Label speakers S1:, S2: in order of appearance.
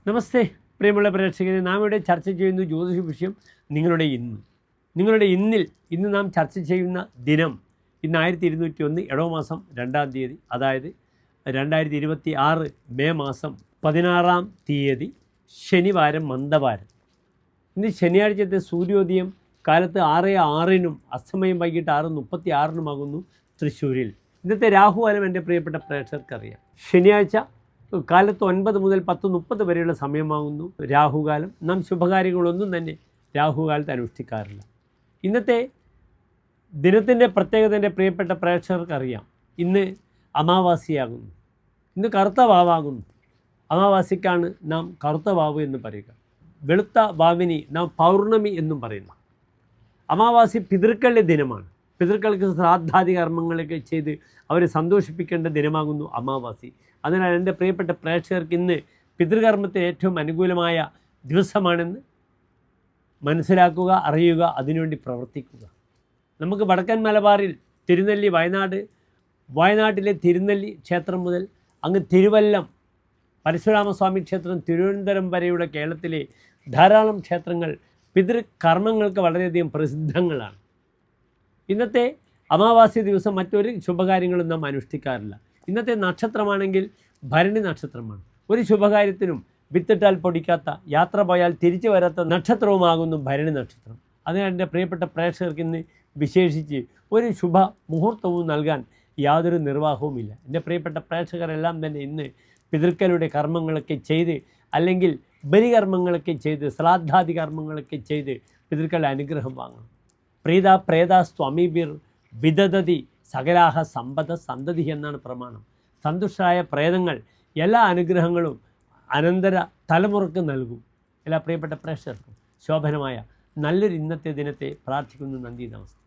S1: നമസ്തേ പ്രിയമുള്ള പ്രേക്ഷകരെ, നാം ഇവിടെ ചർച്ച ചെയ്യുന്ന ജ്യോതിഷ വിഷയം നിങ്ങളുടെ ഇന്ന് നാം ചർച്ച ചെയ്യുന്ന ദിനം ഇന്ന് 1201 ഇടവമാസം 2-ാം തീയതി, അതായത് 2026 മെയ് മാസം 16-ാം തീയതി ശനിവാരം, മന്ദവാരം. ഇന്ന് ശനിയാഴ്ചത്തെ സൂര്യോദയം കാലത്ത് 6:06 അസ്തമയം വൈകിട്ട് 6:36 തൃശ്ശൂരിൽ. ഇന്നത്തെ രാഹുകാലം എൻ്റെ പ്രിയപ്പെട്ട പ്രേക്ഷകർക്കറിയാം. ശനിയാഴ്ച കാലത്ത് 9 മുതൽ 10:30 വരെയുള്ള സമയമാകുന്നു രാഹുകാലം. നാം ശുഭകാര്യങ്ങളൊന്നും തന്നെ രാഹുകാലത്ത് അനുഷ്ഠിക്കാറില്ല. ഇന്നത്തെ ദിനത്തിൻ്റെ പ്രത്യേകത എൻ്റെ പ്രിയപ്പെട്ട പ്രേക്ഷകർക്കറിയാം. ഇന്ന് അമാവാസിയാകുന്നു, ഇന്ന് കറുത്ത വാവാകുന്നു. അമാവാസിക്കാണ് നാം കറുത്ത വാവ് എന്ന് പറയുക. വെളുത്ത വാവിനി നാം പൗർണമി എന്നും പറയുന്നു. അമാവാസി പിതൃക്കളുടെ ദിനമാണ്. പിതൃക്കൾക്ക് ശ്രാദ്ധാദി കർമ്മങ്ങളൊക്കെ ചെയ്ത് അവരെ സന്തോഷിപ്പിക്കേണ്ട ദിനമാകുന്നു അമാവാസി. അതിനാൽ എൻ്റെ പ്രിയപ്പെട്ട പ്രേക്ഷകർക്ക് ഇന്ന് പിതൃകർമ്മത്തിന് ഏറ്റവും അനുകൂലമായ ദിവസമാണെന്ന് മനസ്സിലാക്കുക, അറിയുക, അതിനുവേണ്ടി പ്രവർത്തിക്കുക. നമുക്ക് വടക്കൻ മലബാറിൽ തിരുനെല്ലി, വയനാട്ടിലെ തിരുനെല്ലി ക്ഷേത്രം മുതൽ അങ്ങ് തിരുവല്ലം പരശുരാമസ്വാമി ക്ഷേത്രം, തിരുവനന്തപുരം വരെയുള്ള കേരളത്തിലെ ധാരാളം ക്ഷേത്രങ്ങൾ പിതൃകർമ്മങ്ങൾക്ക് വളരെയധികം പ്രസിദ്ധങ്ങളാണ്. ഇന്നത്തെ അമാവാസി ദിവസം മറ്റൊരു ശുഭകാര്യങ്ങളും നാം അനുഷ്ഠിക്കാറില്ല. ഇന്നത്തെ നക്ഷത്രമാണെങ്കിൽ ഭരണി നക്ഷത്രമാണ്. ഒരു ശുഭകാര്യത്തിനും വിത്തിട്ടാൽ പൊടിക്കാത്ത, യാത്ര പോയാൽ തിരിച്ചു വരാത്ത നക്ഷത്രവുമാകുന്നു ഭരണി നക്ഷത്രം. അതിനാൽ എൻ്റെ പ്രിയപ്പെട്ട പ്രേക്ഷകർക്ക് ഇന്ന് വിശേഷിച്ച് ഒരു ശുഭ മുഹൂർത്തവും നൽകാൻ യാതൊരു നിർവാഹവുമില്ല. എൻ്റെ പ്രിയപ്പെട്ട പ്രേക്ഷകരെല്ലാം തന്നെ ഇന്ന് പിതൃക്കളുടെ കർമ്മങ്ങളൊക്കെ ചെയ്ത്, അല്ലെങ്കിൽ ബലികർമ്മങ്ങളൊക്കെ ചെയ്ത്, ശ്രാദ്ധാദി കർമ്മങ്ങളൊക്കെ ചെയ്ത് പിതൃക്കളുടെ അനുഗ്രഹം വാങ്ങണം. പ്രീത പ്രേതാസ്ത്വമീഭിർ വിദദതി സകലാഹ സമ്പദ സന്തതി എന്നാണ് പ്രമാണം. സന്തുഷ്ടരായ പ്രേതങ്ങൾ എല്ലാ അനുഗ്രഹങ്ങളും അനന്തര തലമുറക്ക് നൽകും. എല്ലാ പ്രിയപ്പെട്ട പ്രേക്ഷകർക്കും ശോഭനമായ നല്ലൊരു ഇന്നത്തെ ദിനത്തെ പ്രാർത്ഥിക്കുന്നു. നന്ദി, നമസ്തേ.